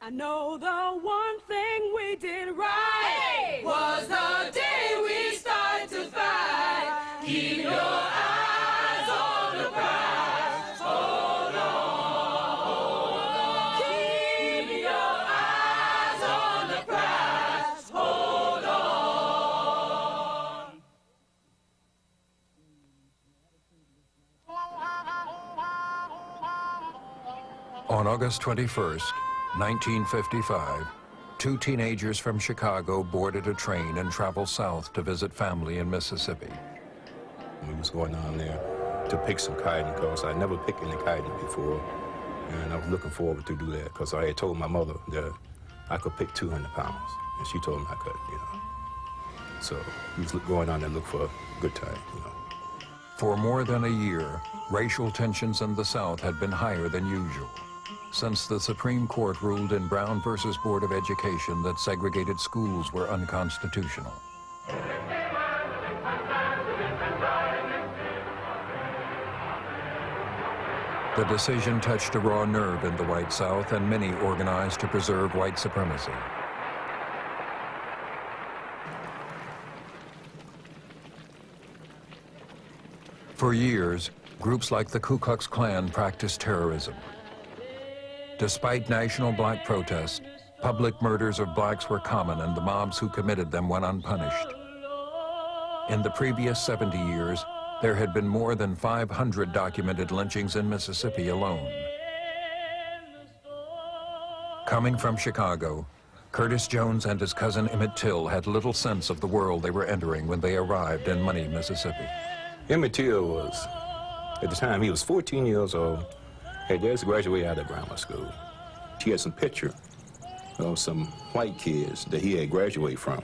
I know the one thing we did right was the day we started to fight. Keep your eyes on the prize. Hold on. Keep your eyes on the prize. Hold on. On August 21st, 1955, two teenagers from Chicago boarded a train and traveled south to visit family in Mississippi. We was going down there to pick some kiting because I never picked any kiting before. And I was looking forward to do that because I had told my mother that I could pick 200 pounds. And she told me I could, you know. So we was going down there to look for a good time, you know. For more than a year, racial tensions in the South had been higher than usual, since the Supreme Court ruled in Brown versus Board of Education that segregated schools were unconstitutional. The decision touched a raw nerve in the white South, and many organized to preserve white supremacy. For years, groups like the Ku Klux Klan practiced terrorism. Despite national black protests, public murders of blacks were common, and the mobs who committed them went unpunished. In the previous 70 years, there had been more than 500 documented lynchings in Mississippi alone. Coming from Chicago, Curtis Jones and his cousin Emmett Till had little sense of the world they were entering when they arrived in Money, Mississippi. Emmett Till was, at the time, he was 14 years old, had just graduated out of grammar school. He had some picture of some white kids that he had graduated from.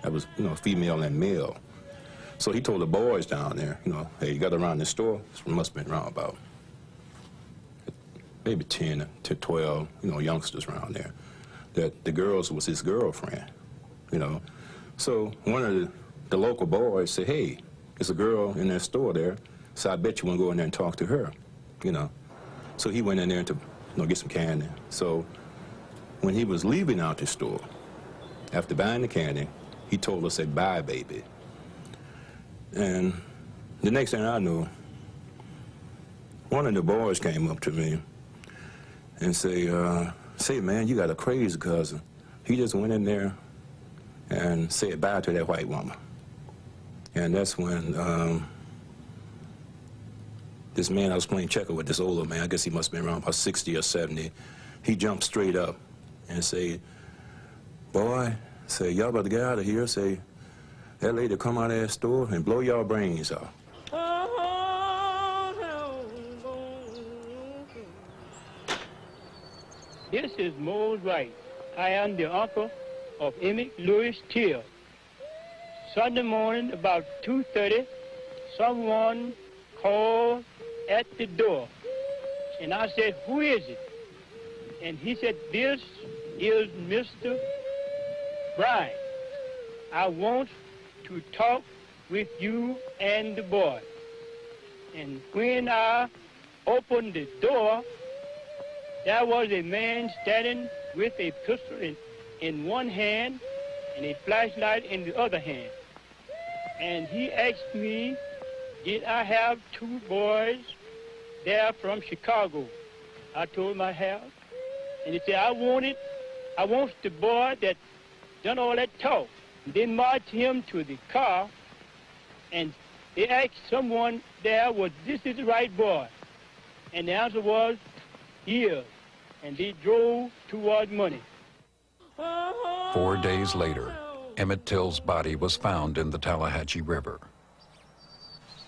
That was, you know, female and male. So he told the boys down there, you know, hey, you got around this store? This must have been around about maybe 10 to 12, you know, youngsters around there, that the girls was his girlfriend, you know. So one of the local boys said, hey, there's a girl in that store there, so I bet you want to go in there and talk to her, you know. So he went in there to, you know, get some candy. So when he was leaving out the store, after buying the candy, he told us, say, bye, baby. And the next thing I knew, one of the boys came up to me and say, man, you got a crazy cousin. He just went in there and said bye to that white woman. And that's when this man, I was playing checker with this older man, I guess he must have been around about 60 or 70. He jumped straight up and said, boy, say, y'all about to get out of here. Say, that lady come out of that store and blow y'all brains off. This is Mose Wright. I am the uncle of Emmett Louis Till. Sunday morning, about 2:30, someone called at the door. And I said, who is it? And he said, this is Mr. Bryant. I want to talk with you and the boy. And when I opened the door, there was a man standing with a pistol in one hand and a flashlight in the other hand. And he asked me, did I have two boys there from Chicago? I told him I have. And he said, I want the boy that done all that talk. And they marched him to the car, and they asked someone there, was this is the right boy? And the answer was, yes. And they drove toward Money. 4 days later, Emmett Till's body was found in the Tallahatchie River.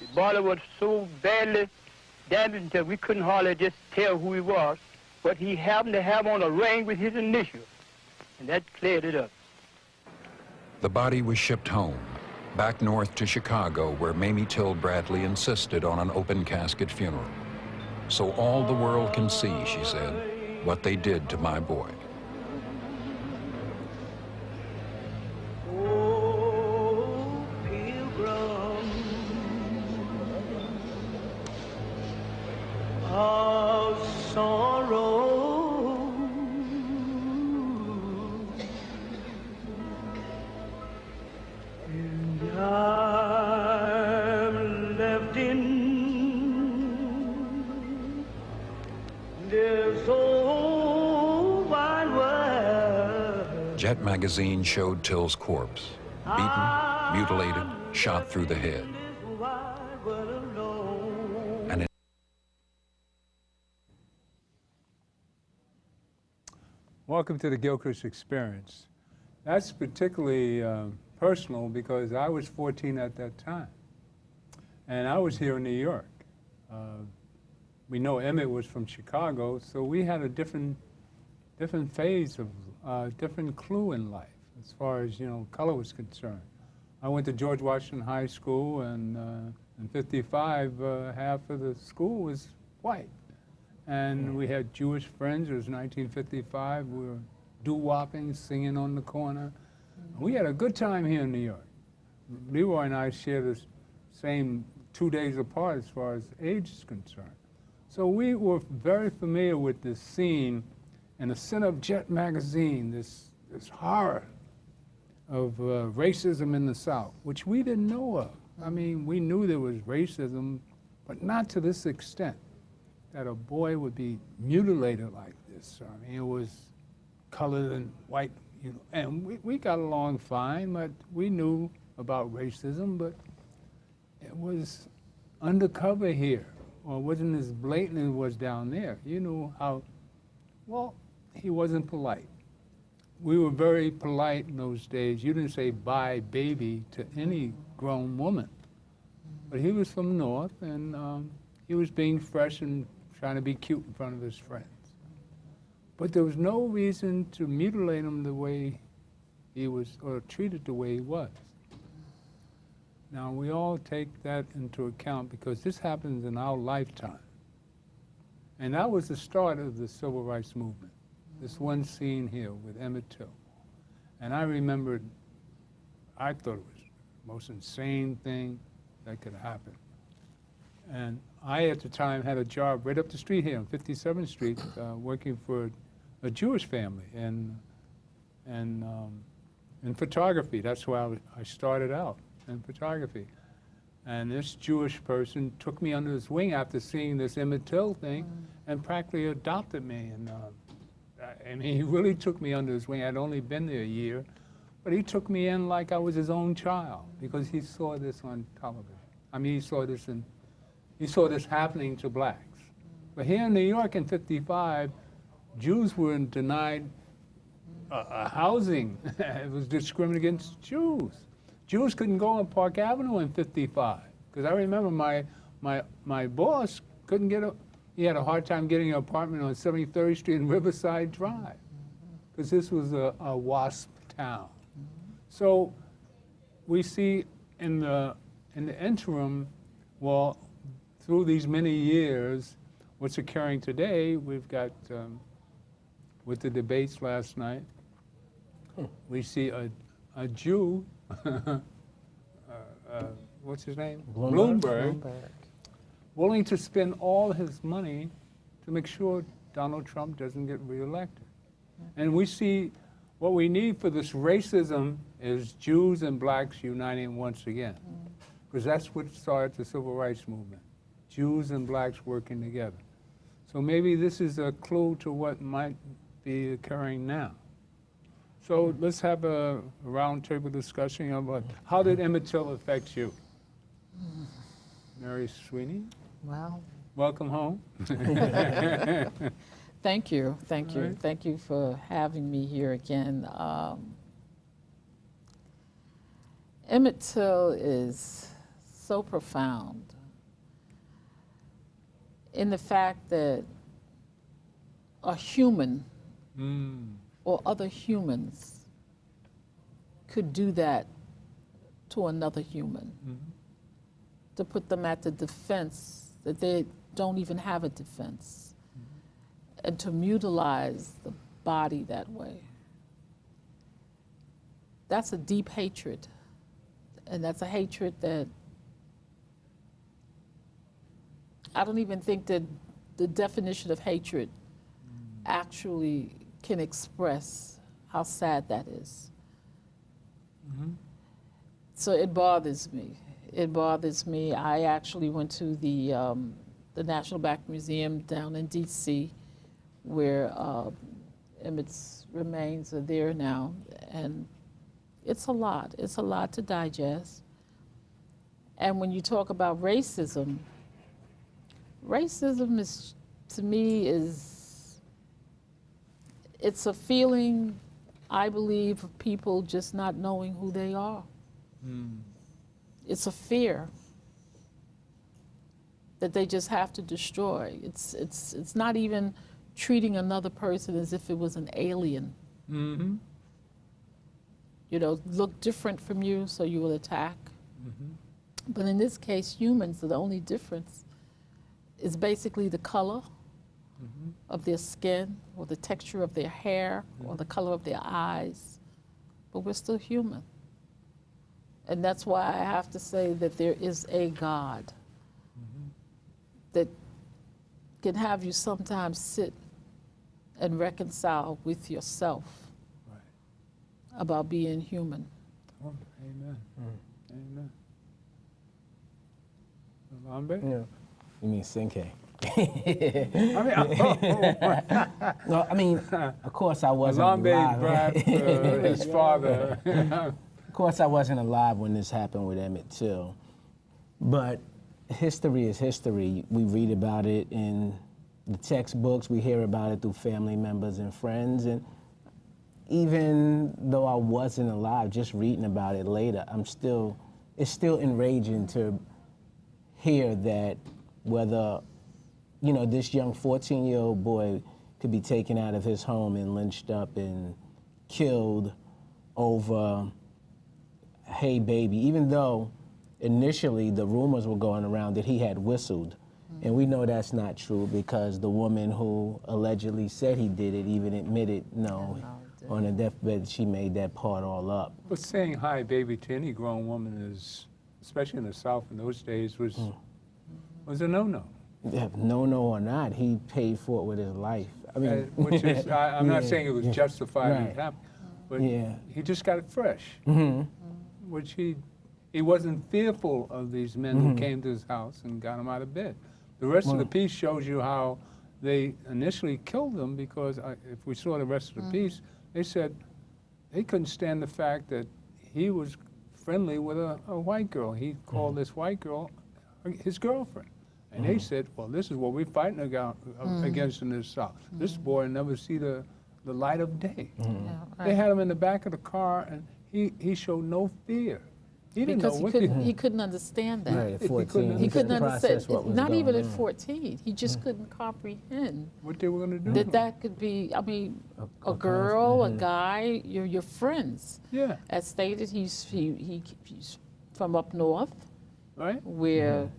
The body was so badly damaged that we couldn't hardly just tell who he was, but he happened to have on a ring with his initial, and that cleared it up. The body was shipped home, back north to Chicago, where Mamie Till Bradley insisted on an open casket funeral. So all the world can see, she said, what they did to my boy. Oh, pilgrim of sorrow, Jet magazine showed Till's corpse, beaten, mutilated, shot through the head. And Welcome to the Gilchrist experience. That's particularly personal because I was 14 at that time. And I was here in New York. We know Emmett was from Chicago, so we had a different phase of, different clue in life as far as, color was concerned. I went to George Washington High School, and in '55, half of the school was white. And we had Jewish friends. It was 1955. We were doo-wopping, singing on the corner. We had a good time here in New York. Leroy and I shared the same 2 days apart as far as age is concerned. So we were very familiar with this scene in the center of Jet magazine, this horror of racism in the South, which we didn't know of. I mean, we knew there was racism, but not to this extent, that a boy would be mutilated like this. I mean, it was colored and white, and we got along fine, but we knew about racism, but it was undercover here, or wasn't as blatant as it was down there. You knew how, well, he wasn't polite. We were very polite in those days. You didn't say bye baby to any grown woman. But he was from the North, and he was being fresh and trying to be cute in front of his friends. But there was no reason to mutilate him the way he was, or treated the way he was. Now, we all take that into account because this happens in our lifetime. And that was the start of the civil rights movement, this one scene here with Emmett Till. And I remembered, I thought it was the most insane thing that could happen. And I, at the time, had a job right up the street here on 57th Street, working for a Jewish family and in photography. That's where I started out, in photography. And this Jewish person took me under his wing after seeing this Emmett Till thing and practically adopted me. And I mean, he really took me under his wing. I'd only been there a year, but he took me in like I was his own child because he saw this on television. I mean, he saw this happening to blacks. But here in New York in '55, Jews were denied housing. It was discrimination against Jews. Jews couldn't go on Park Avenue in '55 because I remember my boss couldn't get he had a hard time getting an apartment on 73rd Street and Riverside Drive because this was a WASP town. So we see in the interim, well, through these many years, what's occurring today, we've got, with the debates last night, we see a Jew, what's his name? Bloomberg, willing to spend all his money to make sure Donald Trump doesn't get reelected. And we see what we need for this racism is Jews and blacks uniting once again, because that's what started the civil rights movement. Jews and blacks working together. So maybe this is a clue to what might be occurring now. So let's have a roundtable discussion about how did Emmett Till affect you? Mary Sweeney? Well, welcome home. thank you. Right. Thank you for having me here again. Emmett Till is so profound in the fact that a human or other humans could do that to another human, to put them at the defense that they don't even have a defense, and to mutilize the body that way. That's a deep hatred, and that's a hatred that I don't even think that the definition of hatred actually can express how sad that is. So it bothers me. It bothers me. I actually went to the National Black Museum down in D.C., where Emmett's remains are there now, and it's a lot. It's a lot to digest. And when you talk about racism is, to me, it's a feeling, I believe, of people just not knowing who they are. It's a fear that they just have to destroy. It's not even treating another person as if it was an alien. Mm-hmm. You know, look different from you, so you will attack. But in this case, humans, the only difference is basically the color of their skin, or the texture of their hair, or the color of their eyes. But we're still human. And that's why I have to say that there is a God that can have you sometimes sit and reconcile with yourself about being human. Oh, amen. Amen. Lambe? Yeah. You mean Sinke? I mean, of course I wasn't Lambe alive. brought his father. Of course I wasn't alive when this happened with Emmett Till. But history is history. We read about it in the textbooks, we hear about it through family members and friends, and even though I wasn't alive, just reading about it later, it's still enraging to hear that whether, you know, this young 14-year-old boy could be taken out of his home and lynched up and killed over, hey baby, even though initially the rumors were going around that he had whistled. And we know that's not true because the woman who allegedly said he did it even admitted, no, on her deathbed she made that part all up. But saying hi, baby, to any grown woman is, especially in the South in those days, was a no-no. Yeah, no or not, he paid for it with his life. I mean, Which is, I'm not saying it was justified Right. and happened, but Yeah. he just got it fresh, which he wasn't fearful of these men who came to his house and got him out of bed. The rest of the piece shows you how they initially killed him because if we saw the rest of the piece, they said they couldn't stand the fact that he was friendly with a white girl. He called this white girl his girlfriend. And they said, well, this is what we're fighting against in this South. This boy never see the light of day. They had him in the back of the car, and he showed no fear. He didn't Because know what he couldn't understand that. Right, at 14, He couldn't understand, what was not going even at on. 14. He just couldn't comprehend what they were going to do. that could be, I mean, a girl, a guy, your friends. Yeah, As stated, he's from up north, right? where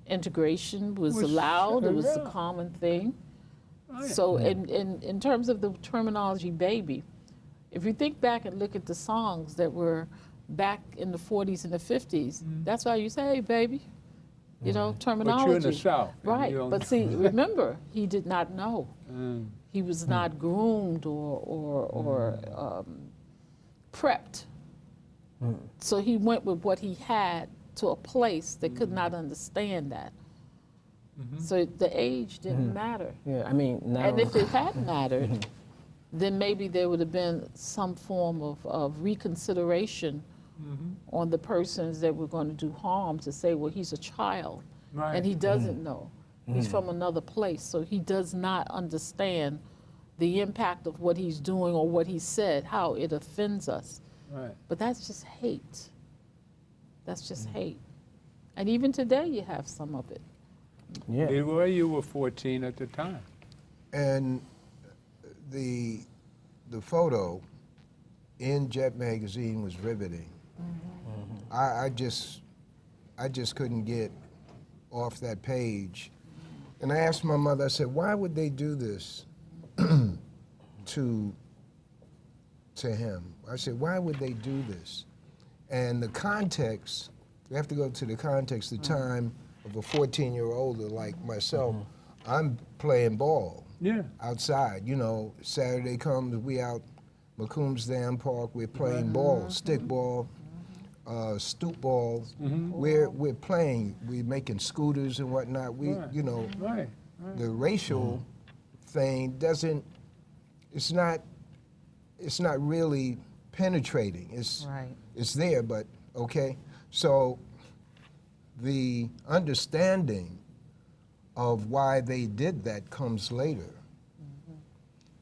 integration was allowed. It was a yeah. common thing. Oh, yeah. So in terms of the terminology baby, if you think back and look at the songs that were back in the 40s and the 50s, that's why you say, hey, baby, you know, terminology. But you're in the South. and Right, you don't- but see, remember, he did not know. Mm. He was not groomed or prepped. So he went with what he had to a place that could not understand that. So the age didn't matter. Yeah, I mean, now. And if it had mattered, then maybe there would have been some form of reconsideration on the persons that were going to do harm, to say, well, he's a child Right. and he doesn't know. He's from another place, so he does not understand the impact of what he's doing or what he said, how it offends us. Right. But that's just hate. That's just hate. And even today you have some of it. Yeah. Leroy, you were 14 at the time. And the photo in Jet magazine was riveting. I just couldn't get off that page. And I asked my mother, I said, why would they do this to him? I said, why would they do this? And the context, we have to go to the context, the time of a 14-year-old like myself. I'm playing ball. Yeah. Outside, you know, Saturday comes, we out McCombs Dam Park, we're playing ball, stick ball, stoop ball. We're playing, we're making scooters and whatnot. We, Right. you know, Right. the racial thing doesn't it's not really penetrating. Right. It's there, but okay. So the understanding of why they did that comes later.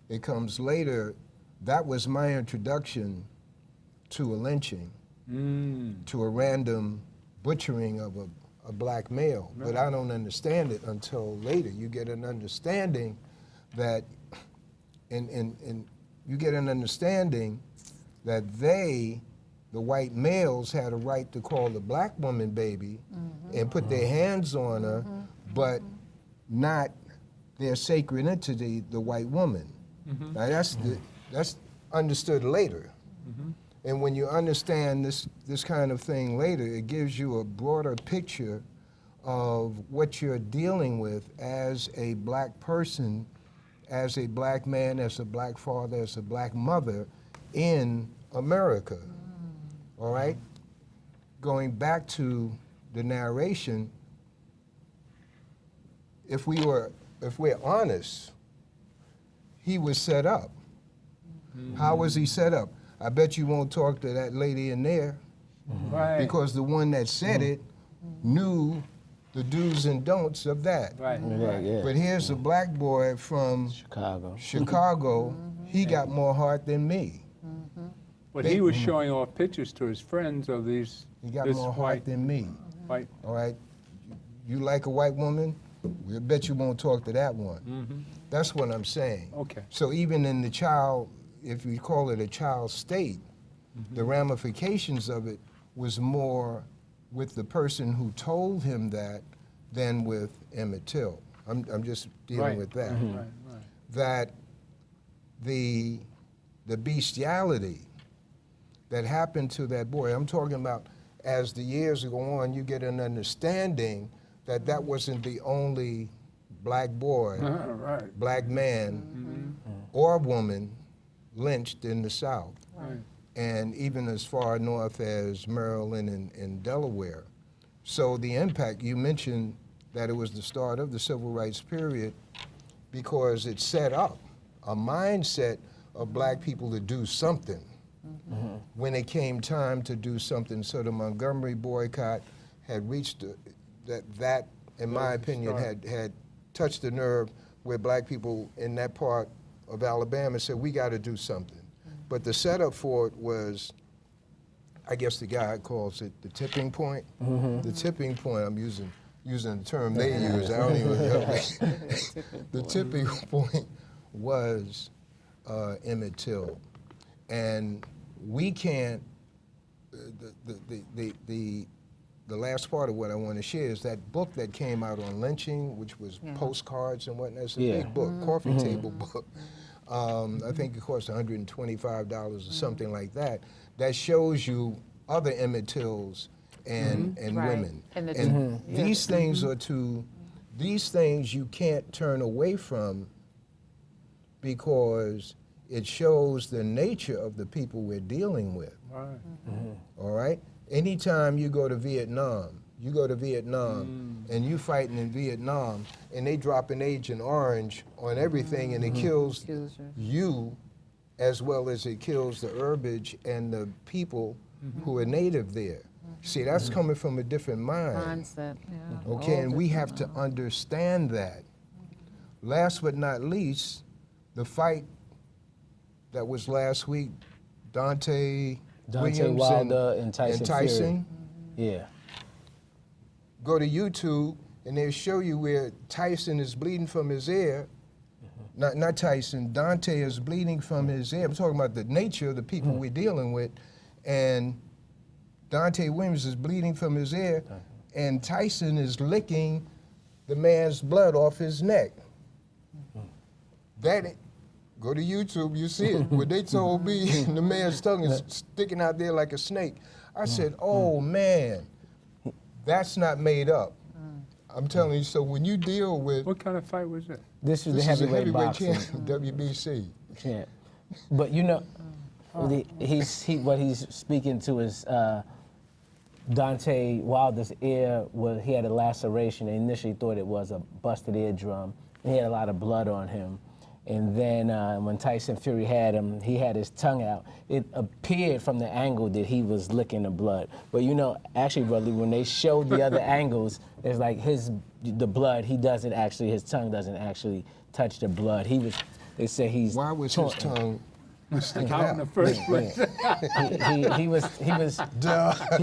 It comes later. That was my introduction to a lynching, to a random butchering of a black male. But I don't understand it until later. You get an understanding that, and you get an understanding that they, the white males, had a right to call the black woman baby and put their hands on her, but not their sacred entity, the white woman. Now that's understood later. And when you understand this kind of thing later, it gives you a broader picture of what you're dealing with as a black person, as a black man, as a black father, as a black mother in America. All right? Going back to the narration, if we're honest, he was set up. How was he set up? I bet you won't talk to that lady in there, Right. because the one that said it knew the do's and don'ts of that. Right. Yeah. But here's a black boy from Chicago. He got more heart than me. But he was showing off pictures to his friends of these. He got this more white, heart than me. white. All right? You like a white woman? I bet you won't talk to that one. That's what I'm saying. Okay. So even in the child, if you call it a child state, the ramifications of it was more with the person who told him that than with Emmett Till. I'm just dealing with that. Right. That the bestiality that happened to that boy, I'm talking about as the years go on, you get an understanding that that wasn't the only black boy, Right. black man, or woman lynched in the South. Right. And even as far north as Maryland and Delaware. So the impact, you mentioned that it was the start of the civil rights period because it set up a mindset of black people to do something when it came time to do something. So the Montgomery boycott had reached that in my opinion, had touched the nerve where black people in that part of Alabama said, we got to do something. But the setup for it was, I guess the guy calls it the tipping point. The tipping point, I'm using the term they use, I don't even know. The tipping point was Emmett Till. And we can't, the last part of what I want to share is that book that came out on lynching, which was postcards and whatnot. It's a big book, coffee table book. I think it cost $125 or something like that. That shows you other Emmett Tills and women. And these things are these things you can't turn away from because it shows the nature of the people we're dealing with. Right. All right? Anytime you go to Vietnam, and you fighting in Vietnam, and they drop an Agent Orange on everything, and it kills you as well as it kills the herbage and the people who are native there. See, that's coming from a different Mindset, yeah. Okay, and we have to understand that. Last but not least, the fight that was last week, Dante Williams Wilder and Tyson. Yeah. Go to YouTube and they'll show you where Tyson is bleeding from his ear. Not Tyson, Dante is bleeding from his ear. I'm talking about the nature of the people we're dealing with. And Dante Williams is bleeding from his ear, and Tyson is licking the man's blood off his neck. Go to YouTube, you see it. What they told me, the man's tongue is sticking out there like a snake. I said, oh man, that's not made up. I'm telling you, so when you deal with... What kind of fight was it? This is the This is a heavyweight heavyweight boxing. WBC. Champ. But you know, what he's speaking to is Dante Wilder's ear he had a laceration. They initially thought it was a busted eardrum. And he had a lot of blood on him. And then when Tyson Fury had him, he had his tongue out. It appeared from the angle that he was licking the blood. But you know, actually, brother, when they showed the other angles, it's like the blood, his tongue doesn't actually touch the blood. They say he's. Why was his tongue sticking Out in out? the first place. He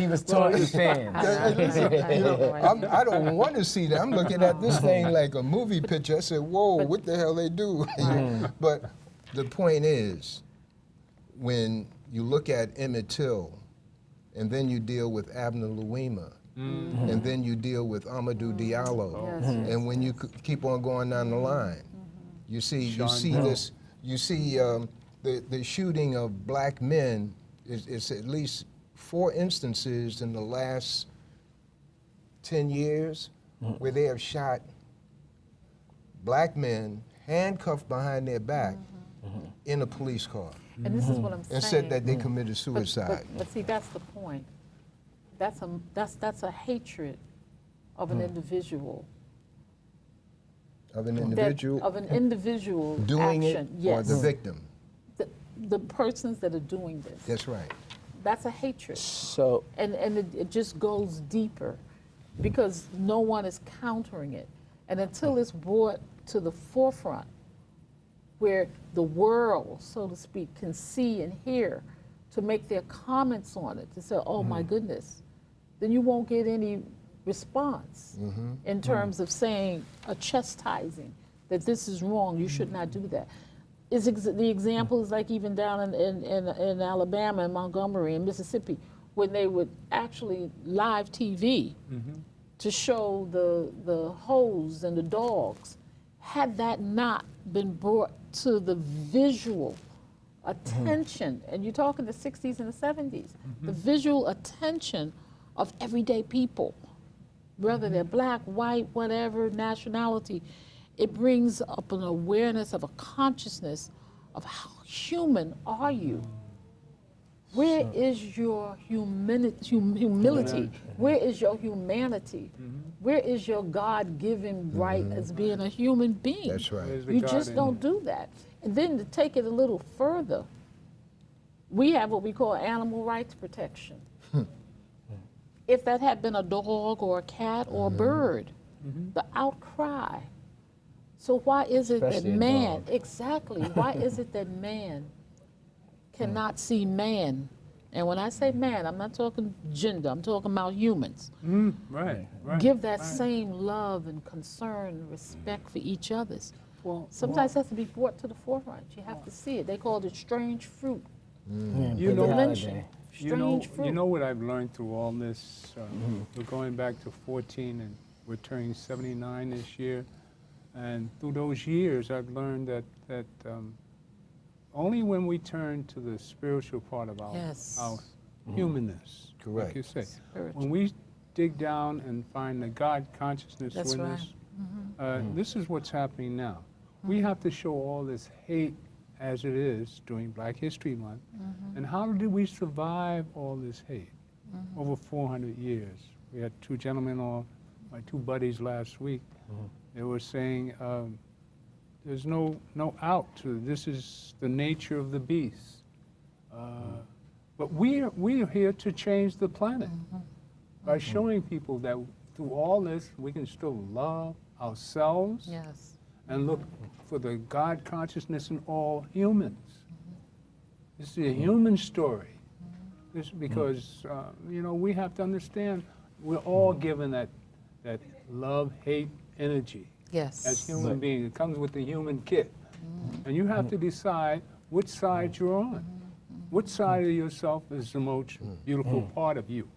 was totally fan. I don't want to see that. I'm looking at this thing like a movie picture. I said, whoa, what the hell they do? But the point is, when you look at Emmett Till, and then you deal with Abner Louima, and then you deal with Amadou Diallo, and when you keep on going down the line, you see the shooting of black men is at least 4 instances in the last 10 years where they have shot black men handcuffed behind their back in a police car And this is what I'm saying. and said that they committed suicide. But see, that's the point. That's a hatred of an individual. Of an individual Of an individual doing action. it Yes. or the victim. The persons that are doing this. That's right. That's a hatred. So And it just goes deeper because no one is countering it. And until it's brought to the forefront where the world, so to speak, can see and hear to make their comments on it, to say, oh my goodness, then you won't get any response in terms of saying a chastising that this is wrong, you should not do that. The example is like even down in Alabama and Montgomery and Mississippi, when they would actually live TV to show the hoes and the dogs. Had that not been brought to the visual attention, and you're talking the 60s and the 70s, the visual attention of everyday people, whether they're black, white, whatever nationality, it brings up an awareness of a consciousness of how human are you? Where is your humility? Where is your humanity? Where is your God-given right as being a human being? That's right. Where's the You God just in don't do that. And then to take it a little further, we have what we call animal rights protection. If that had been a dog or a cat or a bird, the outcry. So why is it Especially that a man, dog. exactly, why is it that man cannot see man? And when I say man, I'm not talking gender, I'm talking about humans. Right. Give that same love and concern and respect for each other's. Well, Sometimes it has to be brought to the forefront. You have to see it. They called it strange fruit. You The know, lynching. you know, Strange fruit. you know what I've learned through all this? We're going back to 14 and we're turning 79 this year. And through those years, I've learned that only when we turn to the spiritual part of our humanness, Correct. like you say, Spiritual. when we dig down and find the God consciousness That's within us, this is what's happening now. We have to show all this hate as it is during Black History Month. And how did we survive all this hate over 400 years? We had 2 gentlemen on, my 2 buddies last week. They were saying there's no out to this is the nature of the beast. But we are here to change the planet by showing people that through all this we can still love ourselves Yes. and look for the God consciousness in all humans. This is a human story. This because you know, we have to understand we're all given that love, hate, energy Yes. as human beings. It comes with the human kit. And you have to decide which side you're on. Which side of yourself is the most beautiful part of you.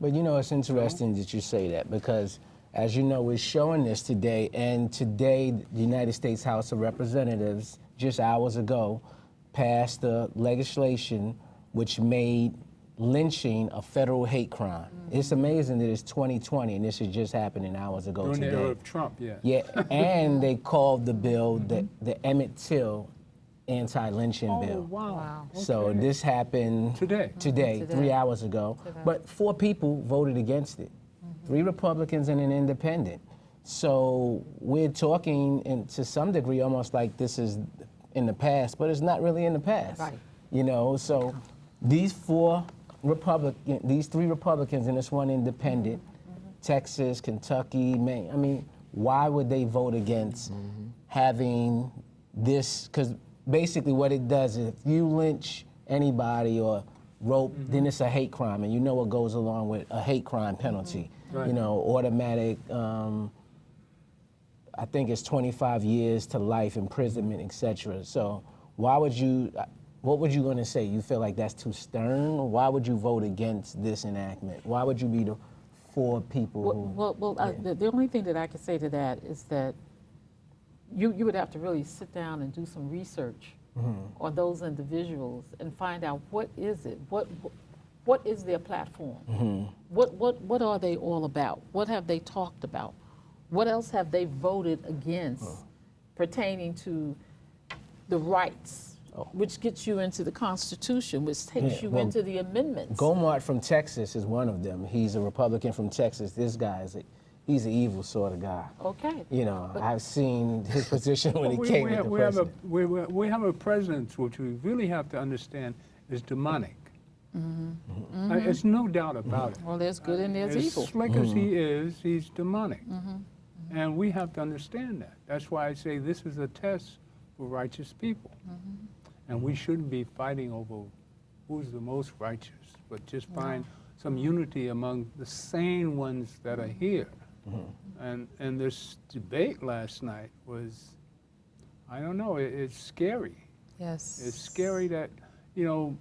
But you know, it's interesting that you say that because, as you know, we're showing this today, and today the United States House of Representatives, just hours ago, passed the legislation which made lynching a federal hate crime. It's amazing that it's 2020 and this is just happening hours ago During today. the era of Trump, yeah. Yeah, and they called the bill the Emmett Till anti-lynching bill. Wow. So this happened Today. today, 3 hours ago. But 4 people voted against it. 3 Republicans and an independent. So we're talking, and to some degree, almost like this is in the past, but it's not really in the past. Right. You know, so these three Republicans and this one independent, Texas, Kentucky, Maine, I mean, why would they vote against having this? Because basically what it does is if you lynch anybody or rope, then it's a hate crime, and you know what goes along with a hate crime penalty. Right. You know, automatic, I think it's 25 years to life imprisonment, etc. So why would you, what would you going to say? You feel like that's too stern? Why would you vote against this enactment? Why would you be the four people who... The only thing that I can say to that is that you would have to really sit down and do some research on those individuals and find out what is it, what is their platform, what are they all about, what have they talked about, what else have they voted against pertaining to the rights, which gets you into the Constitution, which takes you into the amendments. Gomart from Texas is one of them. He's a Republican from Texas. This guy is he's an evil sort of guy. Okay. You know, I've seen his position when he came into president. We have a president which we really have to understand is demonic. There's no doubt about it. Well, there's good and there's As evil. slick as he is, he's demonic. And we have to understand that. That's why I say this is a test for righteous people. And we shouldn't be fighting over who's the most righteous, but just find some unity among the sane ones that are here. And this debate last night was, I don't know, it's scary. Yes. It's scary that, you know,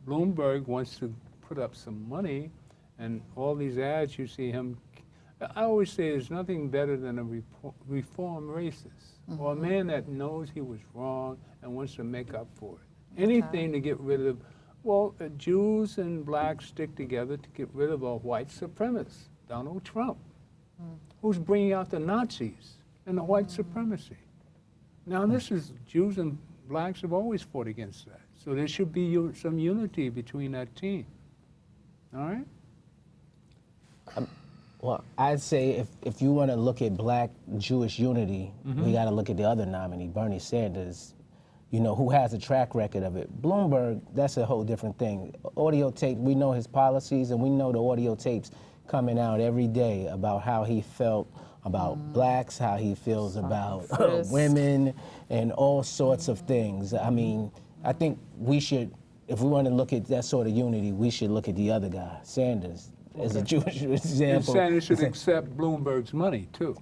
Bloomberg wants to put up some money, and all these ads you see him. I always say there's nothing better than a reform racist, or a man that knows he was wrong and wants to make up for it. Anything to get rid of, well, Jews and blacks stick together to get rid of a white supremacist, Donald Trump, who's bringing out the Nazis and the white supremacy. Now this is, Jews and blacks have always fought against that. So there should be some unity between that team. All right? Well, I'd say if you want to look at black Jewish unity, we got to look at the other nominee, Bernie Sanders, you know, who has a track record of it. Bloomberg, that's a whole different thing. Audio tape, we know his policies, and we know the audio tapes coming out every day about how he felt about blacks, how he feels about women, and all sorts of things. I mean, I think we should, if we want to look at that sort of unity, we should look at the other guy, Sanders, as a Jewish example. And Sanders should accept Bloomberg's money, too.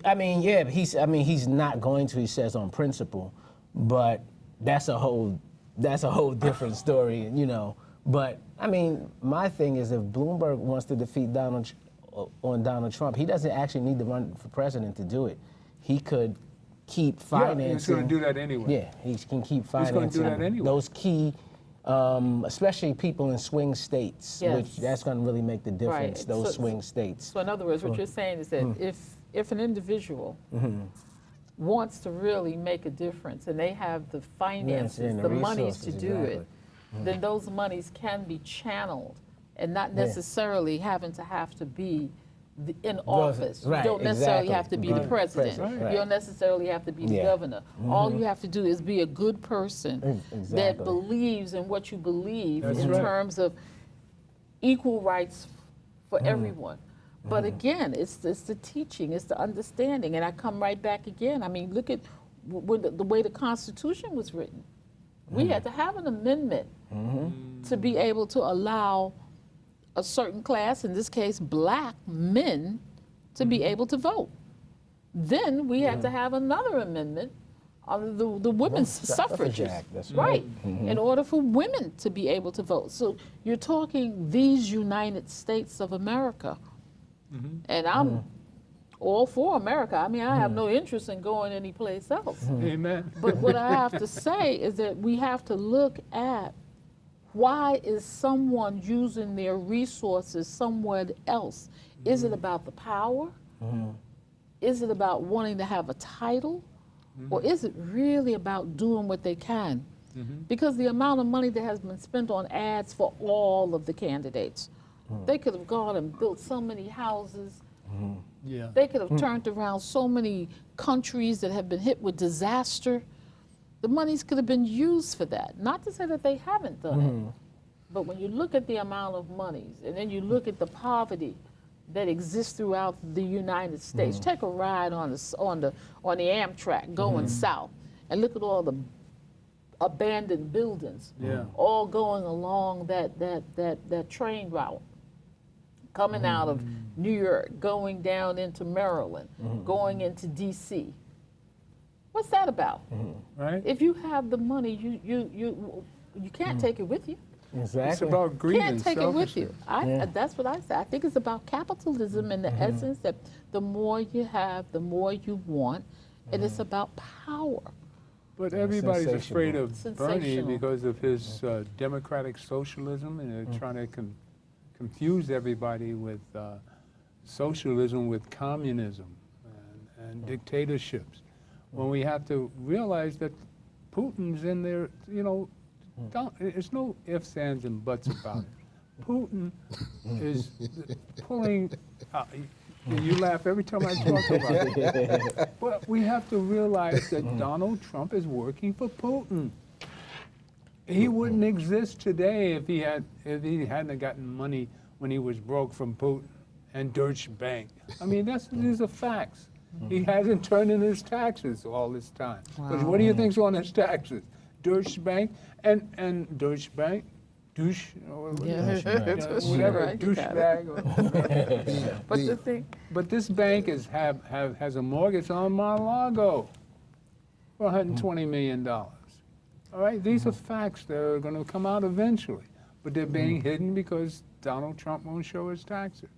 I mean, yeah, but he's not going to, he says, on principle, but that's a whole different story, you know. But, I mean, my thing is if Bloomberg wants to defeat Donald Trump, he doesn't actually need to run for president to do it. He could keep financing. Yeah, he's going to do that anyway. Yeah, he can keep financing. He's going to do that anyway. Those key, especially people in swing states, which that's going to really make the difference, those swing states. So in other words, what you're saying is that if an individual wants to really make a difference and they have the finances, the monies to do it, then those monies can be channeled and not necessarily having to have to be in office. You don't necessarily have to be the president. You don't necessarily have to be the governor. All you have to do is be a good person that believes in what you believe in terms of equal rights for everyone. But again, it's the teaching, it's the understanding, and I come right back again. I mean, look at the way the Constitution was written. We had to have an amendment to be able to allow a certain class, in this case black men, to be able to vote. Then we had to have another amendment under the Women's Suffrage Act. That's right, in order for women to be able to vote. So you're talking these United States of America. And I'm all for America. I mean, I have no interest in going anyplace else. Amen. But what I have to say is that we have to look at why is someone using their resources somewhere else? Is it about the power? Is it about wanting to have a title? Or is it really about doing what they can? Because the amount of money that has been spent on ads for all of the candidates, they could have gone and built so many houses. They could have turned around so many countries that have been hit with disaster. the monies could have been used for that. Not to say that they haven't done it, but when you look at the amount of monies, and then you look at the poverty that exists throughout the United States. Take a ride on the Amtrak going south, and look at all the abandoned buildings, all going along that train route, coming out of New York, going down into Maryland, going into D.C. What's that about? Right? If you have the money, you can't take it with you. Exactly. It's about greed Can't and take it with you. selfishness. That's what I say. I think it's about capitalism in the essence that the more you have, the more you want, and it's about power. But everybody's afraid Sensational. of Bernie Sensational. because of his democratic socialism, and they're trying to confuse everybody with socialism with communism and dictatorships. When we have to realize that Putin's in there, you know, there's no ifs, ands, and buts about it. Putin is pulling, you laugh every time I talk about it. But we have to realize that Donald Trump is working for Putin. He wouldn't exist today if he hadn't gotten money when he was broke from Putin and Deutsche Bank. I mean, these are facts. He hasn't turned in his taxes all this time. Because what do you think's on his taxes? Deutsche Bank and Deutsche Bank, douche, or whatever, Right, you got douchebag. But the thing, But this bank has a mortgage on Mar-a-Lago for $120 million. All right, these are facts that are going to come out eventually, but they're being hidden because Donald Trump won't show his taxes.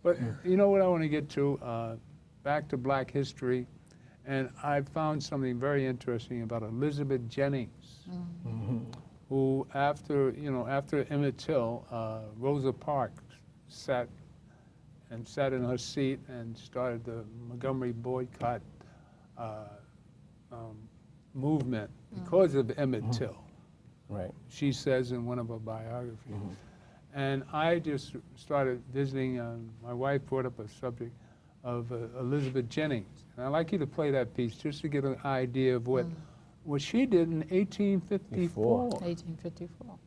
But you know what I want to get to? Back to Black history, and I found something very interesting about Elizabeth Jennings, who after Emmett Till, Rosa Parks sat in her seat and started the Montgomery boycott movement because of Emmett Till. Right. She says in one of her biographies. And I just started visiting, my wife brought up a subject of Elizabeth Jennings. And I'd like you to play that piece just to get an idea of what she did in 1854. 1854.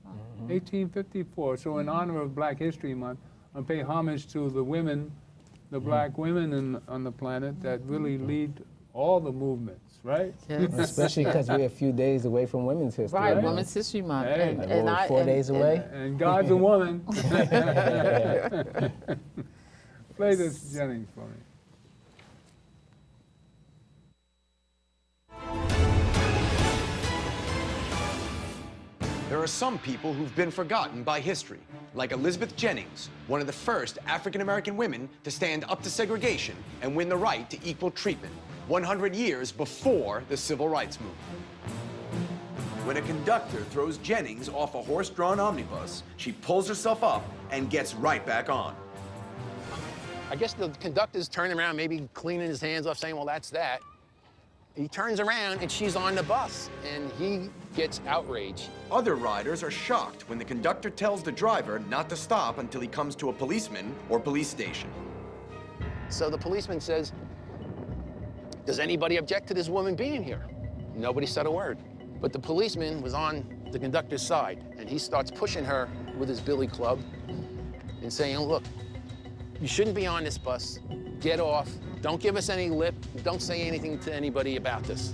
1854. So in honor of Black History Month, I pay homage to the women, the Black women on the planet that really lead all the movements, right? Yes. Especially because we're a few days away from Women's History. Right, Right. Women's History Month. Hey. Like, what, we're 4 days away? And God's a woman. Play this, Jennings, for me. There are some people who've been forgotten by history, like Elizabeth Jennings, one of the first African-American women to stand up to segregation and win the right to equal treatment, 100 years before the Civil Rights Movement. When a conductor throws Jennings off a horse-drawn omnibus, she pulls herself up and gets right back on. I guess the conductor's turning around, maybe cleaning his hands off, saying, well, that's that. He turns around, and she's on the bus, and he gets outraged. Other riders are shocked when the conductor tells the driver not to stop until he comes to a policeman or police station. So the policeman says, does anybody object to this woman being here? Nobody said a word. But the policeman was on the conductor's side, and he starts pushing her with his billy club and saying, look, you shouldn't be on this bus. Get off. Don't give us any lip. Don't say anything to anybody about this.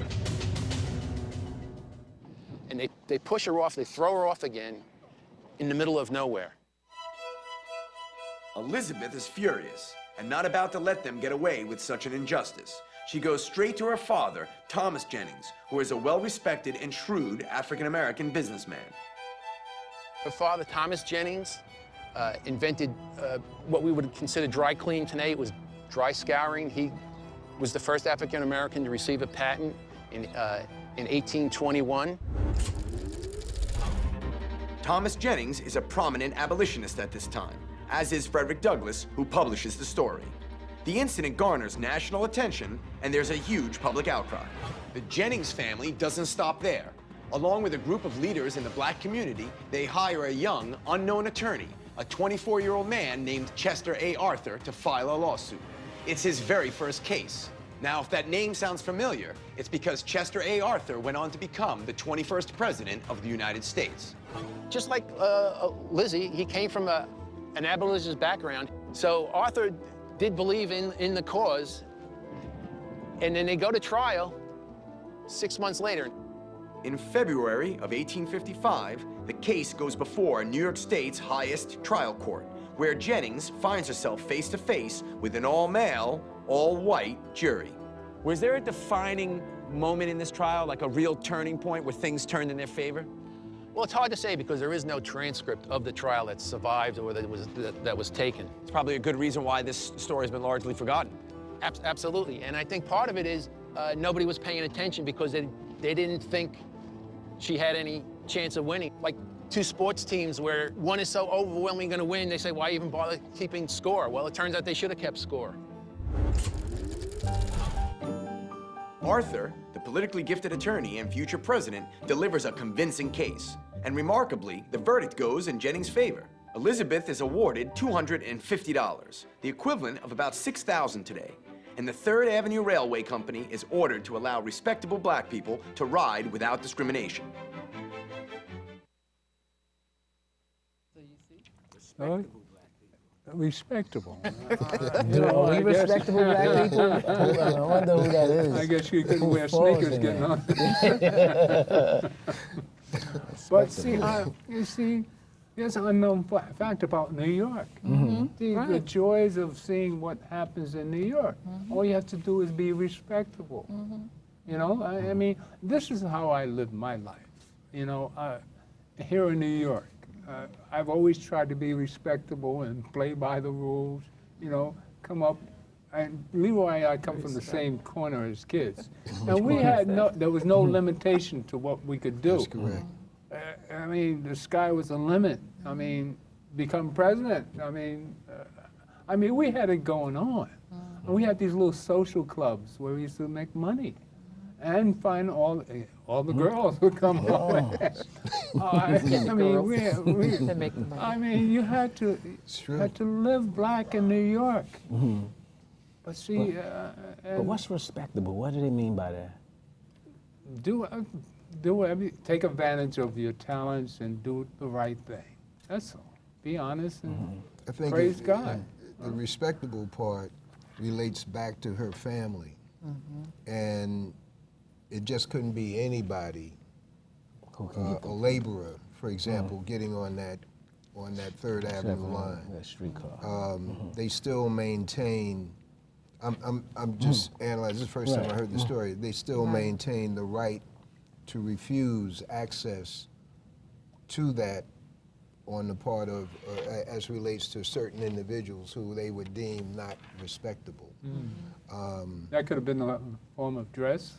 And they push her off. They throw her off again in the middle of nowhere. Elizabeth is furious and not about to let them get away with such an injustice. She goes straight to her father, Thomas Jennings, who is a well-respected and shrewd African-American businessman. Her father, Thomas Jennings, invented what we would consider dry cleaning today. It was dry scouring. He was the first African-American to receive a patent in 1821. Thomas Jennings is a prominent abolitionist at this time, as is Frederick Douglass, who publishes the story. The incident garners national attention, and there's a huge public outcry. The Jennings family doesn't stop there. Along with a group of leaders in the Black community, they hire a young, unknown attorney, a 24-year-old man named Chester A. Arthur, to file a lawsuit. It's his very first case. Now, if that name sounds familiar, it's because Chester A. Arthur went on to become the 21st President of the United States. Just like Lizzie, he came from an abolitionist background. So Arthur did believe in the cause, and then they go to trial 6 months later. In February of 1855, the case goes before New York State's highest trial court, where Jennings finds herself face to face with an all-male, all-white jury. Was there a defining moment in this trial, like a real turning point where things turned in their favor? Well, it's hard to say because there is no transcript of the trial that survived or that was taken. It's probably a good reason why this story has been largely forgotten. Absolutely, and I think part of it is nobody was paying attention because they didn't think she had any chance of winning. Like two sports teams where one is so overwhelmingly going to win, they say, why even bother keeping score? Well, it turns out they should have kept score. Arthur, the politically gifted attorney and future president, delivers a convincing case. And remarkably, the verdict goes in Jennings' favor. Elizabeth is awarded $250, the equivalent of about $6,000 today. And the Third Avenue Railway Company is ordered to allow respectable black people to ride without discrimination. Respectable. You know, we respectable black people. I wonder who that is. I guess you couldn't wear Who falls sneakers in getting there? on. But see, you see, there's an unknown fact about New York. The joys of seeing what happens in New York. All you have to do is be respectable. You know, I mean, this is how I live my life. You know, here in New York. I've always tried to be respectable and play by the rules, you know, come up. And Leroy and I come from the same corner as kids. And we had there was no limitation to what we could do. That's correct. I mean, the sky was the limit. I mean, become president. I mean, we had it going on. And we had these little social clubs where we used to make money and find all the girls would come home. I mean, you had to live black in New York. But see, but what's respectable? What do they mean by that? Take advantage of your talents and do the right thing. That's all. Be honest and I think praise God. The respectable part relates back to her family, and it just couldn't be anybody. A laborer, for example, getting on that Third Avenue line. That streetcar. They still maintain. I'm just analyzing. This is the first time I heard the story. They still maintain the right to refuse access to that on the part of, as relates to certain individuals who they would deem not respectable. That could have been a form of dress.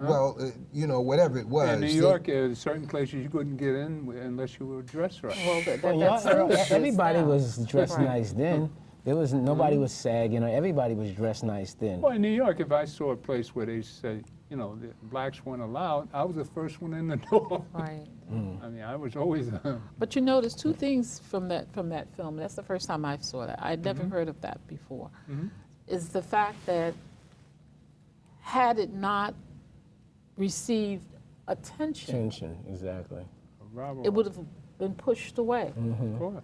Well, you know, whatever it was. In New York, there's certain places you couldn't get in unless you were dressed right. Well, everybody was dressed nice then. There was nobody was sagging, or everybody was dressed nice then. Well, in New York, if I saw a place where they said, you know, the blacks weren't allowed, I was the first one in the door. Right. I mean, I was always. But you notice two things from that film. That's the first time I saw that. I'd never heard of that before. Is the fact that had it not received attention, exactly, it would have been pushed away. Of course.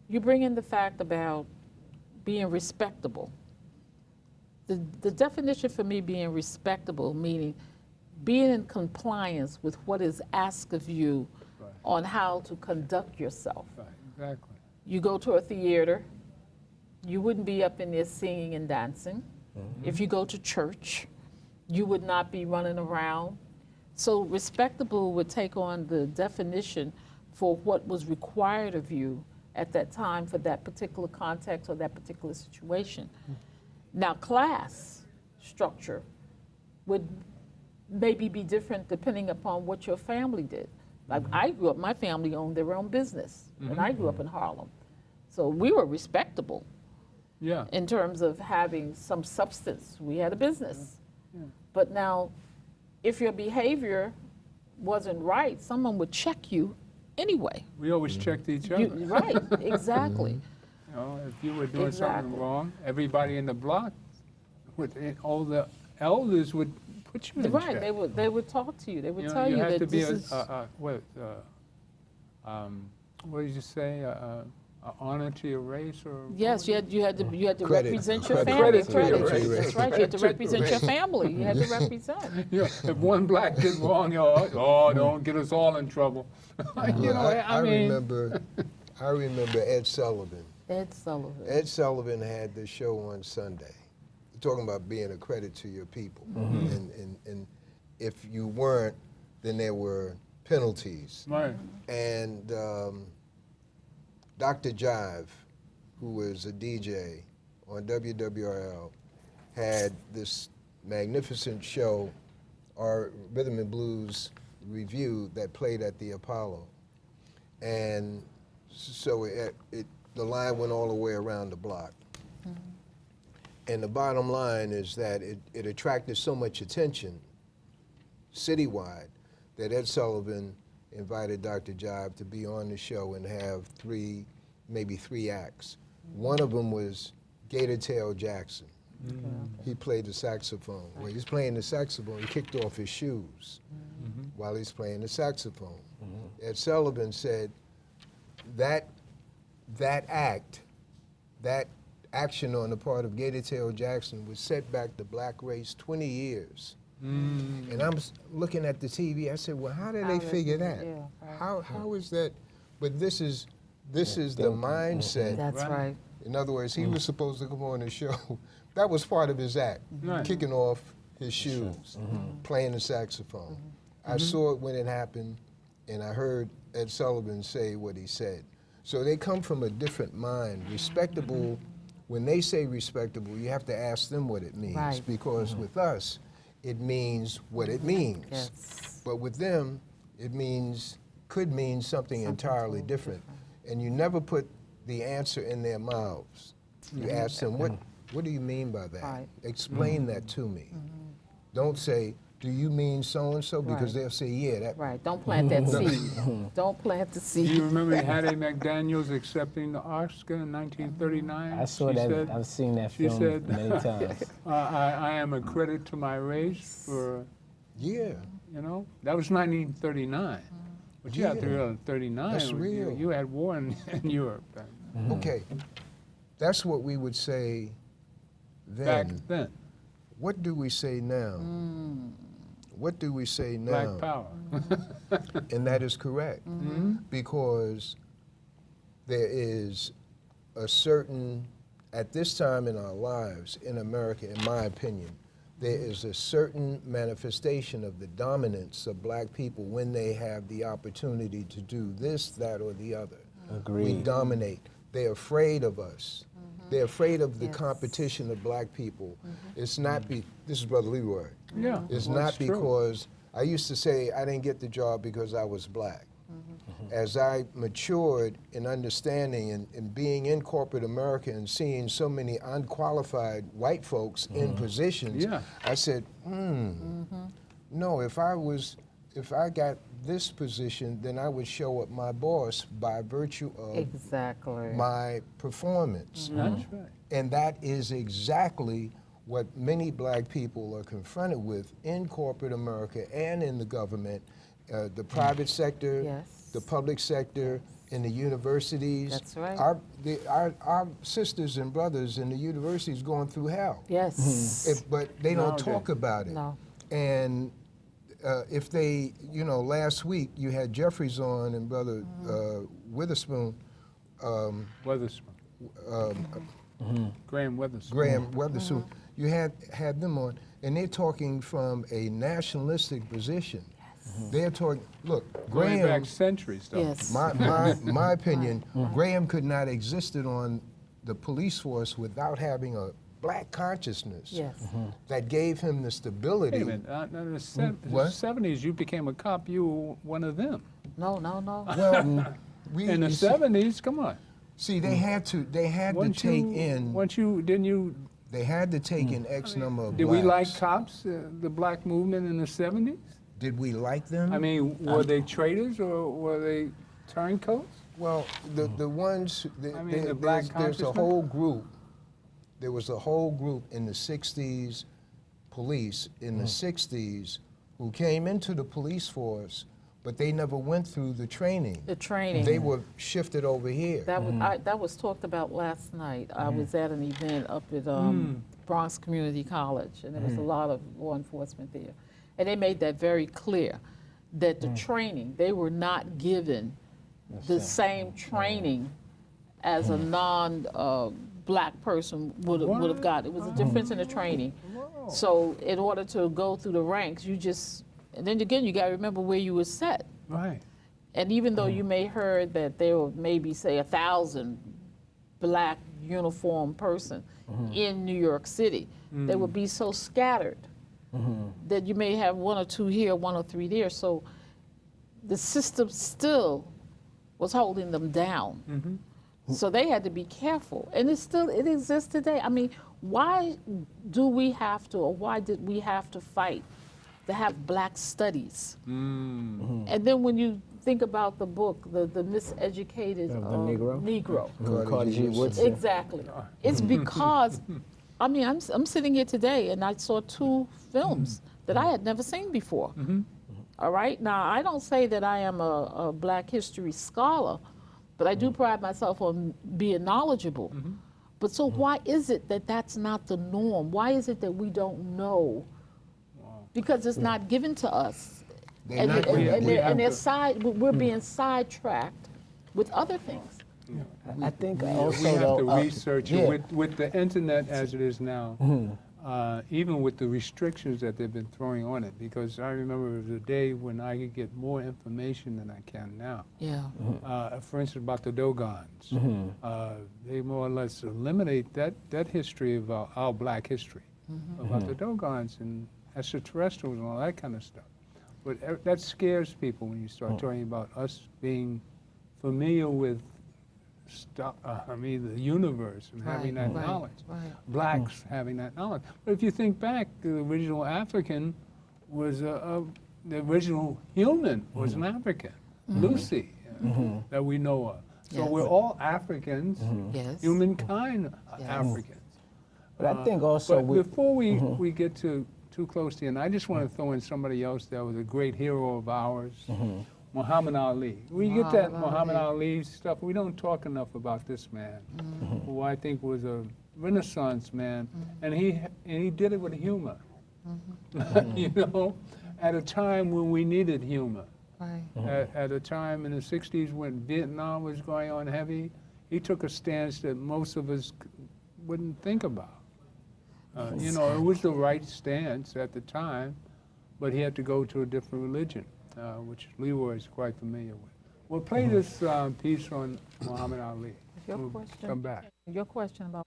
You bring in the fact about being respectable. The definition for me being respectable, meaning being in compliance with what is asked of you on how to conduct yourself. Right, exactly. You go to a theater, you wouldn't be up in there singing and dancing. If you go to church, you would not be running around. So respectable would take on the definition for what was required of you at that time for that particular context or that particular situation. Now, class structure would maybe be different depending upon what your family did. Like I grew up, my family owned their own business, and I grew up in Harlem. So we were respectable in terms of having some substance. We had a business. But now, if your behavior wasn't right, someone would check you anyway. We always checked each other. Right, exactly. You know, if you were doing something wrong, everybody in the block all the elders would put you in Right, check. they would talk to you. They would You know, tell you had that to be this is what did you say? Honor to your race, or yes. You had to Credit. represent your Credit. family. Credit to your race. That's right. You had to represent your family. You had to represent. Yeah, if one black did wrong, don't get us all in trouble. You know, I mean, I remember Ed Sullivan. Ed Sullivan. Ed Sullivan had this show on Sunday, talking about being a credit to your people, and if you weren't, then there were penalties. right. And Dr. Jive, who was a DJ on WWRL, had this magnificent show, our Rhythm and Blues review that played at the Apollo. And so the line went all the way around the block. And the bottom line is that it attracted so much attention citywide that Ed Sullivan invited Dr. Jive to be on the show and have maybe three acts. One of them was Gator Tail Jackson. He played the saxophone. When he's playing the saxophone, he kicked off his shoes while he's playing the saxophone. Ed Sullivan said that action on the part of Gator Tail Jackson would set back the black race 20 years. And I'm looking at the TV, I said, well, how did they figure that? How is that? But this is the mindset. That's right. In other words, he was supposed to come on the show. That was part of his act, kicking off his shoes, playing the saxophone. I saw it when it happened, and I heard Ed Sullivan say what he said. So they come from a different mind. Respectable, when they say respectable, you have to ask them what it means. Right. Because with us, it means what it means. Yes. But with them, it could mean something entirely different. And you never put the answer in their mouths. You ask them, what do you mean by that? Right. Explain that to me. Don't say, do you mean so-and-so? Because they'll say, yeah, that. Right. Don't plant that seed. Don't plant the seed. Do you remember Hattie McDaniels accepting the Oscar in 1939? I saw that. I've seen that film many times. I am a credit to my race for, Yeah. you know, that was 1939. But you have to realize 39, That's real. you had war in Europe then. Okay. That's what we would say Back then. then, What do we say now? What do we say now? Black Power. And that is correct. Because there is a certain, at this time in our lives in America, in my opinion, there is a certain manifestation of the dominance of black people when they have the opportunity to do this, that, or the other. Agreed. We dominate. They're afraid of us. They're afraid of the competition of black people. It's not this is Brother Leroy. Yeah, It's well, not it's true. because, I used to say I didn't get the job because I was black. As I matured in understanding and being in corporate America and seeing so many unqualified white folks in positions, I said, no, if I got this position, then I would show up my boss by virtue of my performance. That's right. And that is exactly what many black people are confronted with in corporate America and in the government, the private sector, the public sector, in the universities. That's right. Our sisters and brothers in the universities going through hell. Yes. But they don't talk about it. No. And if they, last week you had Jeffries on and Brother Witherspoon. Graham Weatherspoon. Graham Weatherspoon. You had them on, and they're talking from a nationalistic position. They're talking, look, Going Graham, back centuries, though. Yes. my opinion, Graham could not have existed on the police force without having a black consciousness that gave him the stability. Wait a minute, in the 70s, you became a cop, you were one of them. No. Well, In the 70s, come on. See, they had to take in. They had to take in X number of Did blacks. we like cops, the black movement in the 70s? Did we like them? I mean, were they traitors or were they turncoats? Well, the ones, the black there's a consciousness? whole group there was a whole group in the 60s, police in the 60s, who came into the police force, but they never went through the training. The training. They were shifted over here. That was talked about last night. I was at an event up at Bronx Community College, and there was a lot of law enforcement there. And they made that very clear, that the training, they were not given the same training as a non-black person would have got. It was a difference in the training. So in order to go through the ranks, you just, and then again, you got to remember where you were set. Right. And even though you may heard that there were maybe, say, 1,000 black uniformed person in New York City, they would be so scattered that you may have 1 or 2 here, 1 or 3 there. So the system still was holding them down. So they had to be careful. And it exists today. I mean, why do we have to, or why did we have to fight to have black studies? And then when you think about the book, the Miseducated Negro. Carter G. Woodson. Exactly. It's because, I mean, I'm sitting here today and I saw 2 films that I had never seen before. All right? Now, I don't say that I am a black history scholar, but I do pride myself on being knowledgeable. But so why is it that that's not the norm? Why is it that we don't know? Because it's not given to us. We're being sidetracked with other things. I think We also have though, to research it. With the internet as it is now, even with the restrictions that they've been throwing on it, because I remember the day when I could get more information than I can now. For instance, about the Dogons. They more or less eliminate that history of our black history, about the Dogons and extraterrestrials and all that kind of stuff. But that scares people when you start talking about us being familiar with the universe and having that knowledge. Blacks having that knowledge. But if you think back, the original African was the original human was an African, Lucy, that we know of. So we're all Africans, humankind Africans. But I think also but before we get too close to the end, I just want to throw in somebody else that was a great hero of ours, Muhammad Ali. We get that Muhammad Ali stuff. We don't talk enough about this man, who I think was a Renaissance man, and he did it with humor. You know, at a time when we needed humor. At a time in the 60s when Vietnam was going on heavy, he took a stance that most of us wouldn't think about. You know, it was the right stance at the time, but he had to go to a different religion, which Leroy is quite familiar with. We'll play this piece on Muhammad Ali. We'll come back. Your question about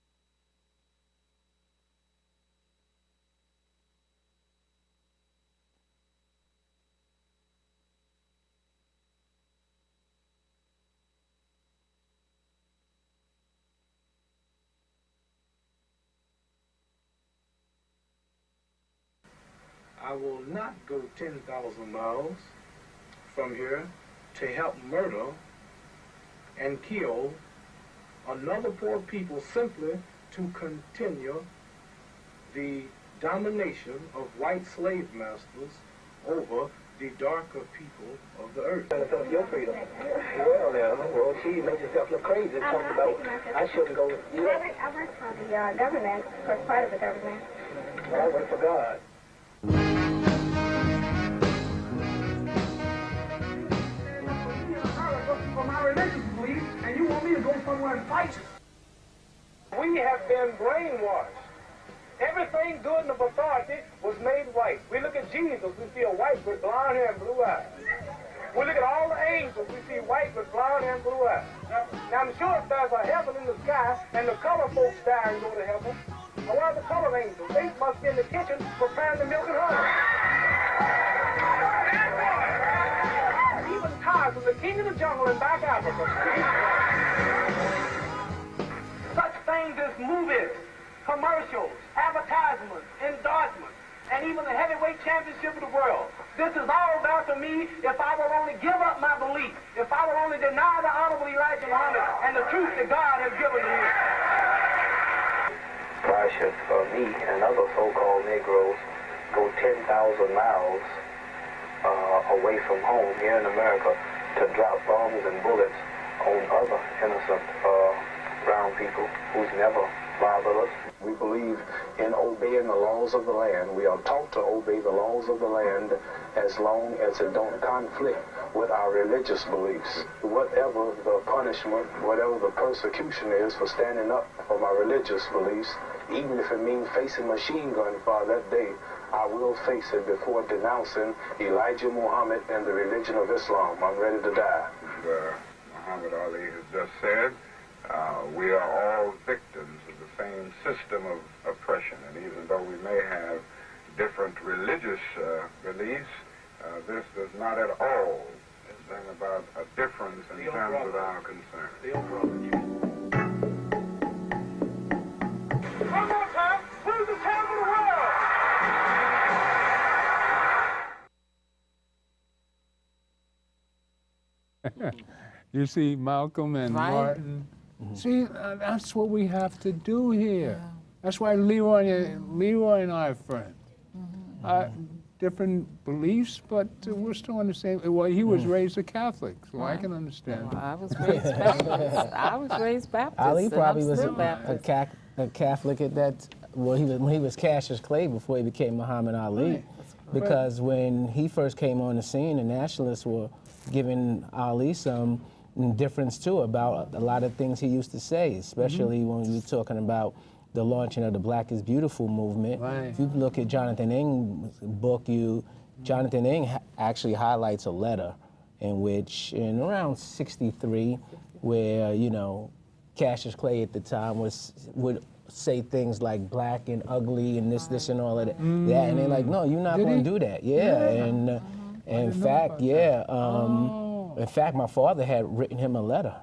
I will not go 10,000 miles from here to help murder and kill another poor people simply to continue the domination of white slave masters over the darker people of the earth. Your freedom. Well, now, well, see, you make yourself look crazy. Talking about, I shouldn't go. I work for the government, for part of the government. Well, I work for God. For my religious belief, and you want me to go somewhere and fight? We have been brainwashed. Everything good in the authority was made white. We look at Jesus, we see a white with blonde hair and blue eyes. We look at all the angels, we see white with blonde hair and blue eyes. Now I'm sure if there's a heaven in the sky and the color folks die and go to heaven, where are the color angels? They must be in the kitchen preparing the milk and honey. Even Tarzan was the king of the jungle in back Africa. Such things as movies, commercials, advertisements, endorsements, and even the heavyweight championship of the world. This is all there to me if I will only give up my belief, if I will only deny the honorable Elijah Muhammad and the truth that God has given to me. me and other so-called Negroes go 10,000 miles away from home here in America to drop bombs and bullets on other innocent brown people who's never bothered us. We believe in obeying the laws of the land. We are taught to obey the laws of the land as long as it don't conflict with our religious beliefs. Whatever the punishment, whatever the persecution is for standing up for my religious beliefs, even if it means facing machine gun fire that day, I will face it before denouncing Elijah Muhammad and the religion of Islam. I'm ready to die. Muhammad Ali has just said, we are all victims of the same system of oppression, and even though we may have different religious beliefs, this does not at all bring about a difference in terms of our concern. One more time, who's the champ of the world? You see Malcolm and Right. Martin. See, that's what we have to do here. That's why Leroy and I are friends. Different beliefs, but we're still on the same. Well, he was raised a Catholic, so I can understand. Well, I was raised Baptist. I was raised Baptist. Ali and probably I'm was still a Baptist. Catholic at that. Well, when he was Cassius Clay before he became Muhammad Ali, Right. because when he first came on the scene, the nationalists were giving Ali some difference too about a lot of things he used to say, especially when we were talking about the launching of the Black is Beautiful movement. Right. If you look at Jonathan Ing's book, Jonathan Ing actually highlights a letter in which, in around 63, where, you know, Cassius Clay at the time would say things like black and ugly and this and all of that. And they're like, no, you're not going to do that. And in fact, in fact, my father had written him a letter.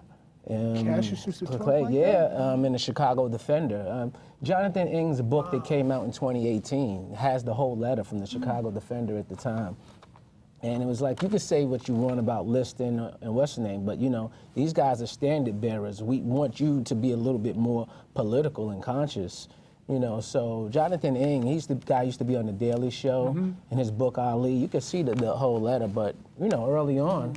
Cassius used to talk Clay, like in the Chicago Defender. Jonathan Ing's book that came out in 2018 has the whole letter from the Chicago Defender at the time. And it was like, you could say what you want about Liston and what's his name, but you know, these guys are standard bearers. We want you to be a little bit more political and conscious. You know, so Jonathan Ing, he's the guy who used to be on the Daily Show. In his book Ali, you could see the whole letter, but you know, early on,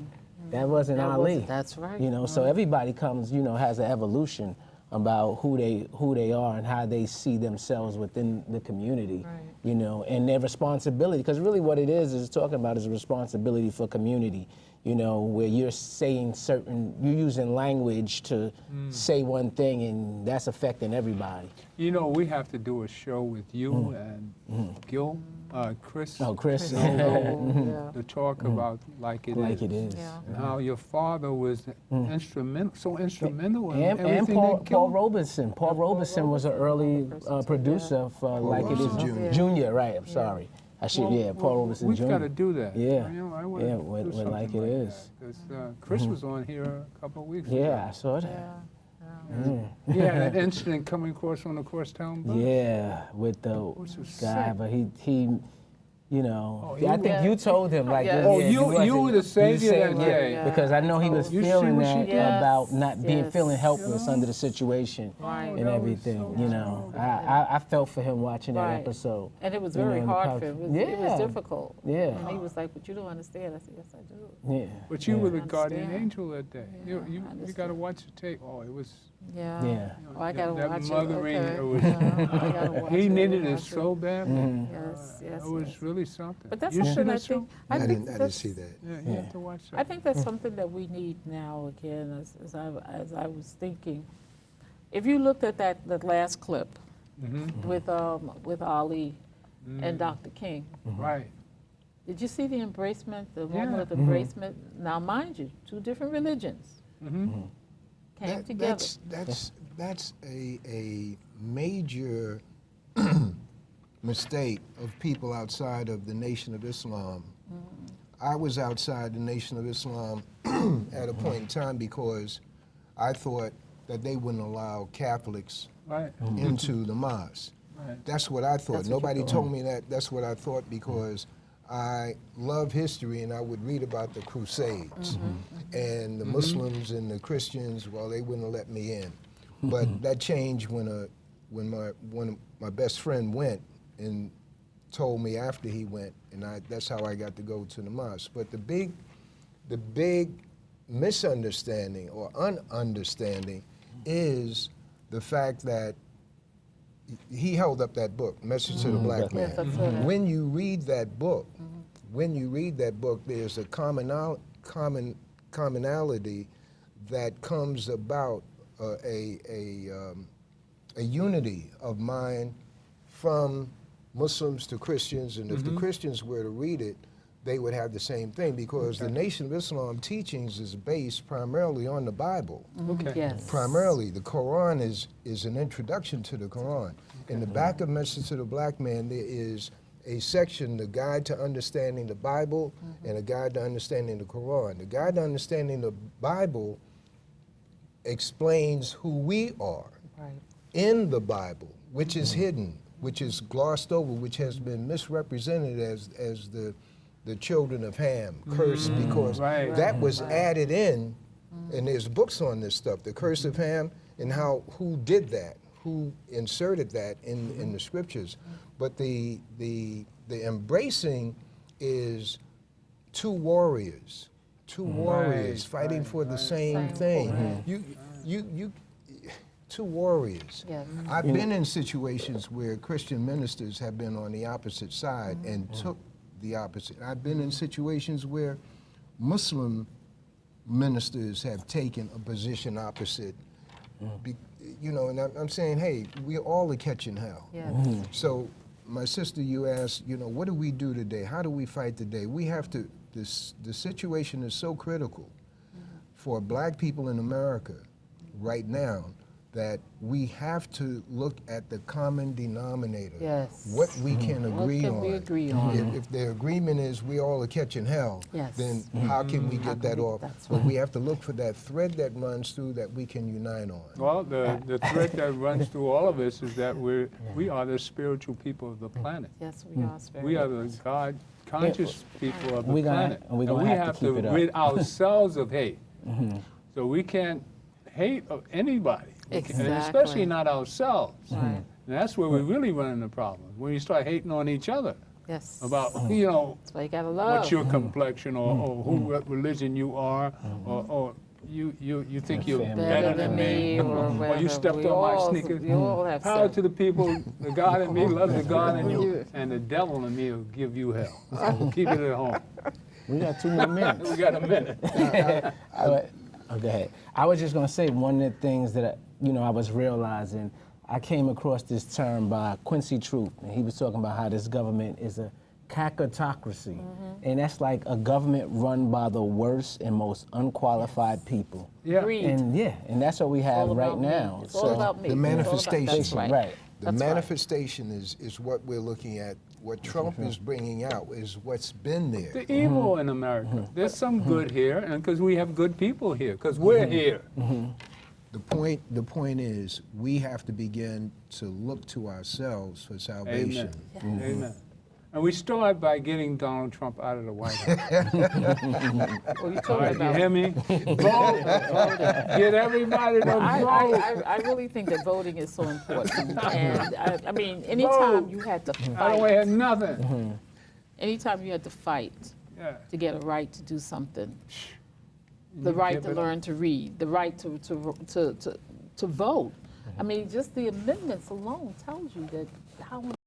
that wasn't Ali. That's right. You know, so everybody comes, you know, has an evolution about who they are and how they see themselves within the community. You know, and their responsibility, because really what it is talking about is a responsibility for community. You know, where you're saying you're using language to say one thing, and that's affecting everybody. You know, we have to do a show with you and Chris. Oh, Chris. To talk about Like It Is. Yeah. And how your father was instrumental in And everything Paul Robeson. Paul Robeson was an early producer for Like It Is. Junior, right, I'm sorry. Paul Robeson Jr. We've got to do that. Yeah, You know, I with do something Like It Is. Because Chris was on here a couple of weeks ago. Yeah, I saw that. Yeah, that incident coming across on the Crosstown bus. Yeah, with the guy, but he you know, I think yeah. you told him like, you were the savior that day. Yeah. because I know he was You see feeling what she that did? about not being Yes. feeling helpless under the situation and that everything. was so You know, I felt for him watching that Right. episode. And it was you know, very on the hard couch. for him. It was Yeah. difficult. Yeah. And he was like, but you don't understand. I said, yes, I do. Yeah. But you were the I guardian understand. angel that day. Yeah, I You got to understand. watch the tape. Oh, it was. Yeah. Yeah. Oh, I got to that watch mothering, it. it was- I gotta watch He it. needed I it watch so badly. Yes, yes, It was yes. really something. But that's You see something I that show? think. I think didn't that's- see that. Yeah, you have to watch that. I think that's something that we need now again, as I was thinking. If you looked at that last clip with Ali and Dr. King, Right. did you see the embracement, the moment Yeah. of embracement? Now, mind you, two different religions came together. That's a major mistake of people outside of the Nation of Islam. I was outside the Nation of Islam at a point in time because I thought that they wouldn't allow Catholics Right. into the mosque. Right. That's what I thought. That's what you Nobody thought. told me that. That's what I thought because I love history and I would read about the Crusades and the Muslims and the Christians. Well, they wouldn't let me in, but that changed when when one of my best friend went and told me after he went, and that's how I got to go to the mosque. But the big misunderstanding or ununderstanding is the fact that he held up that book, Message to the Black Man. When you read that book, there's a commonality that comes about, a unity of mind from Muslims to Christians, and if the Christians were to read it, they would have the same thing, because the Nation of Islam teachings is based primarily on the Bible. Primarily, the Quran is an introduction to the Quran. In the back of Message to the Black Man, there is a section, the Guide to Understanding the Bible and a Guide to Understanding the Quran. The Guide to Understanding the Bible explains who we are in the Bible, which is hidden, which is glossed over, which has been misrepresented as the children of Ham, cursed, because that was added in, and there's books on this stuff, the curse of Ham, and who did that, who inserted that in the scriptures. But the embracing is two warriors fighting for the same thing. You two warriors. I've been in situations where Christian ministers have been on the opposite side and took the opposite. I've been in situations where Muslim ministers have taken a position opposite. You know, and I'm saying, hey, we all are catching hell. So, my sister, you asked, you know, what do we do today? How do we fight today? We have to, the situation is so critical for black people in America right now that we have to look at the common denominator, what we can agree on. If the agreement is we all are catching hell, then how can we get that off? But we have to look for that thread that runs through that we can unite on. Well, the thread that runs through all of us is that we are the spiritual people of the planet. Yes, we are spiritual. We are the God-conscious people of the planet. And we have to rid ourselves of hate. So we can't hate anybody. And especially not ourselves. And that's where we really run into problems, when you start hating on each other. About, you know, that's why you gotta love. What's your complexion, or what religion you are, or you think you're better than me, or you stepped on my sneakers. Power to the people, the God in me loves the God in you, and the devil in me will give you hell. So keep it at home. We got 2 more minutes. We got a minute. Oh, go ahead. I was just going to say, one of the things that I was realizing, I came across this term by Quincy Troop, and he was talking about how this government is a cacotocracy, and that's like a government run by the worst and most unqualified people. And that's what we have right now. It's all about me. The manifestation, right? The manifestation is what we're looking at. What Trump is bringing out is what's been there. The evil in America. There's some good here, and because we have good people here, because we're here. The point is, we have to begin to look to ourselves for salvation. Amen. Amen. And we start by getting Donald Trump out of the White House. You hear me? Vote. Get everybody to vote. I really think that voting is so important. And I mean, anytime you had to fight. I don't have nothing. Anytime you had to fight to get a right to do something, the right to learn to read, the right to vote. I mean, just the amendments alone tells you that how